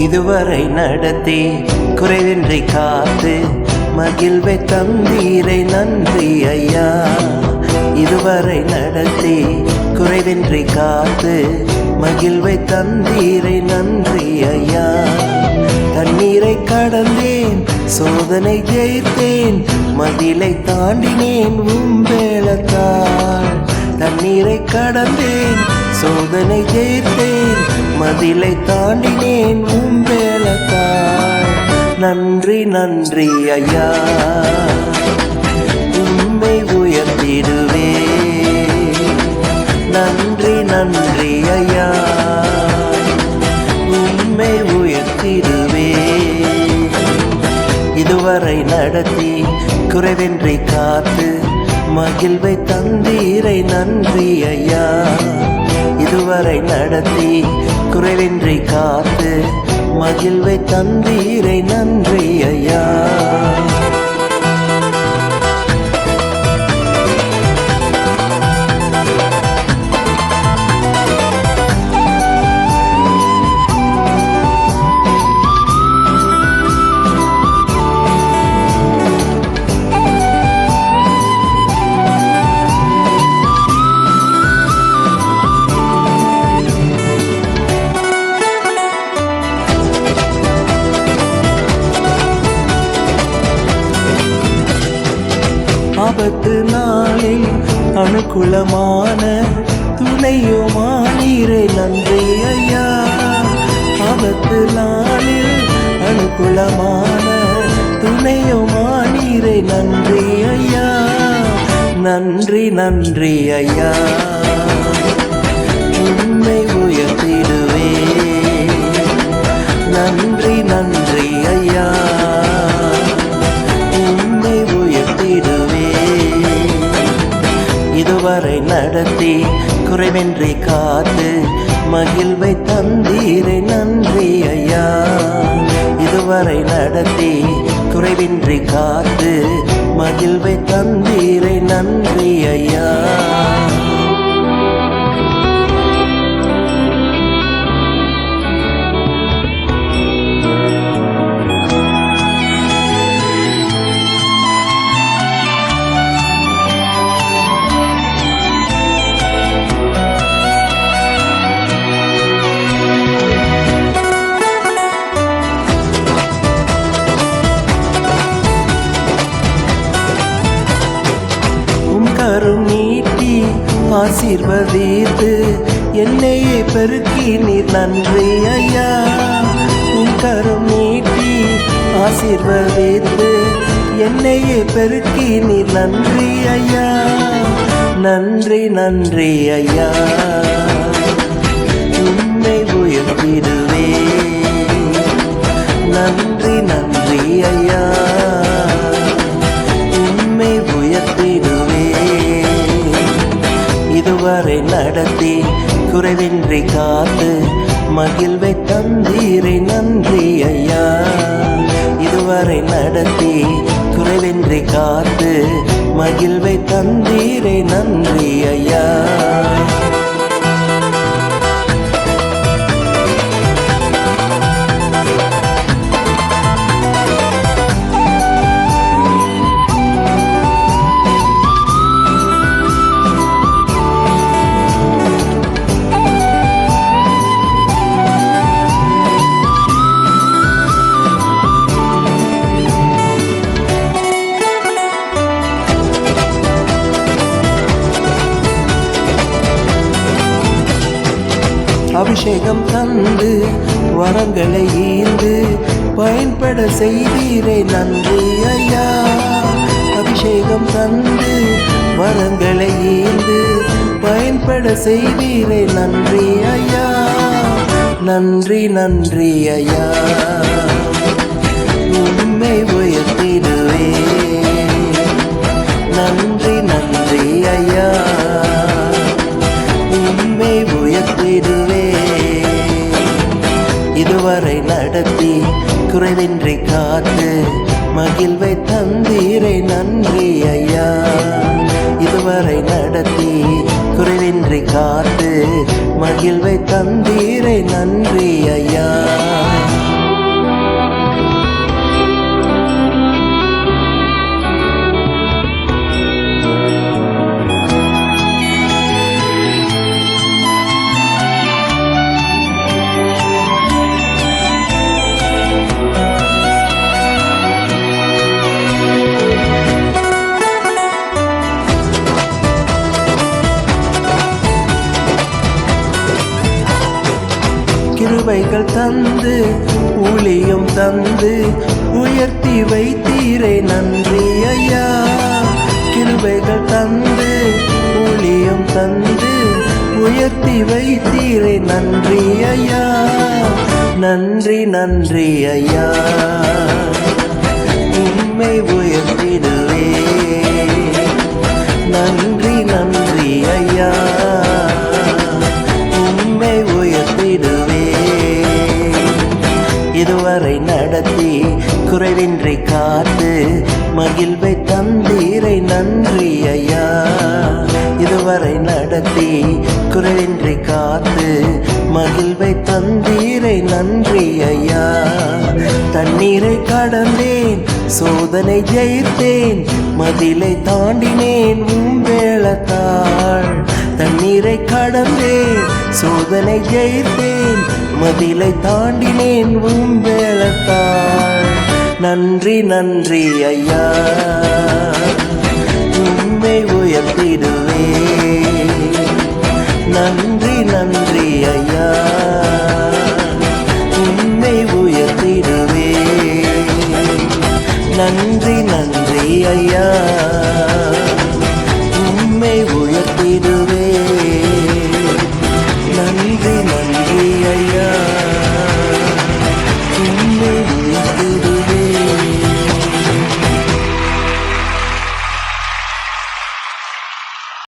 இதுவரை நடத்தி குறைவின்றி காத்து மகிழ்வை தந்தீரை நன்றி ஐயா. இதுவரை நடத்தி குறைவின்றி காத்து மகிழ்வை தந்தீரை நன்றி ஐயா. தண்ணீரை கடந்தேன், சோதனை ஜெயித்தேன், மதிலை தாண்டினேன் உம்பேளத்தால். தண்ணீரை கடந்தேன், சோதனை ஜெயித்தேன், மதிலை தாண்டினேன் உம்பேளத்தால். நன்றி நன்றி ஐயா, உம்மை உயர்த்திடுவே. நன்றி நன்றி ஐயா, உம்மை உயர்த்திடுவே. இதுவரை நடத்தி குறைவின்றி காத்து மகிழ்வை தந்தீரை நன்றி ஐயா. இதுவரை நடத்தி குறைவின்றி காத்து மகிழ்வை தந்தீரை நன்றி ஐயா. ஆபத்து நாளில் அனுகூலமான துணையுமானீரை நன்றி ஐயா. ஆபத்து நாளில் அனுகூலமான துணையுமானீரை நன்றி ஐயா. நன்றி நன்றி ஐயா, உம்மை உயர்த்திடுவே. நன்றி நன்றி ஐயா, இதுவரை நடத்தி குறைவின்றி காத்து மகிழ்வை தந்தீரை நன்றி ஐயா. இதுவரை நடத்தி குறைவின்றி காத்து மகிழ்வை தந்தீரை நன்றி ஐயா. கரம் நீட்டி ஆசீர்வதித்து என்னையே பெருக்கி நீர் நன்றி ஐயா. உன் கரம் நீட்டி ஆசீர்வதித்து என்னையே பெருக்கி நீர் நன்றி ஐயா. நன்றி நன்றி ஐயா, உம்மை உயர்த்திடுவே. நன்றி நன்றி ஐயா, உம்மை உயர்த்திடுவே. இதுவரை நடத்தி குறைவின்றி காத்து மகிழ்வை தந்தீரை நன்றி ஐயா. இதுவரை நடத்தி குறைவின்றி காத்து மகிழ்வை தந்தீரை நன்றி ஐயா. அபிஷேகம் தந்து வரங்களை ஈந்து பயன்பட செய்தீரை நன்றி ஐயா. அபிஷேகம் தந்து வரங்களை ஈந்து பயன்பட செய்தீரை நன்றி ஐயா. நன்றி நன்றி ஐயா, உம்மை உயர்த்திடுவே. நன்றி நன்றி ஐயா, உம்மை உயர்த்திடுவே. இதுவரை நடத்தி குறைவின்றி காத்து மகிழ்வை தந்தீரை நன்றி ஐயா. இதுவரை நடத்தி குறைவின்றி காத்து மகிழ்வை தந்தீரை நன்றி ஐயா. கிருபைகள் தந்து ஊழியம் தந்து உயர்த்தி வைத்தீரை நன்றி ஐயா. கிருபைகள் தந்து ஊழியம் தந்து உயர்த்தி வைத்தீரை நன்றி ஐயா. நன்றி நன்றி ஐயா. உம்மை உயர்த்திடுவே. நன்றி நன்றி ஐயா. உம்மை உயர்த்திடுவே. இதுவரை நடத்தி குறைவின்றி காத்து மகிழ்வை தந்தீரை நன்றி ஐயா. இதுவரை நடத்தி குறைவின்றி காத்து மகிழ்வை தந்தீரை நன்றி ஐயா. தண்ணீரை கடந்தேன் சோதனை ஜெயித்தேன் மதிலை தாண்டினேன் வேளத்தாள். தண்ணீரை கடந்தேன் சோதனை ஜெயித்தேன் மதிலை தாண்டினேன் வேளத்தாள். நன்றி நன்றி ஐயா. உம்மை உயர்த்திடுவே. நன்றி நன்றி ஐயா. உம்மை உயர்த்திடுவே. நன்றி நன்றி ஐயா.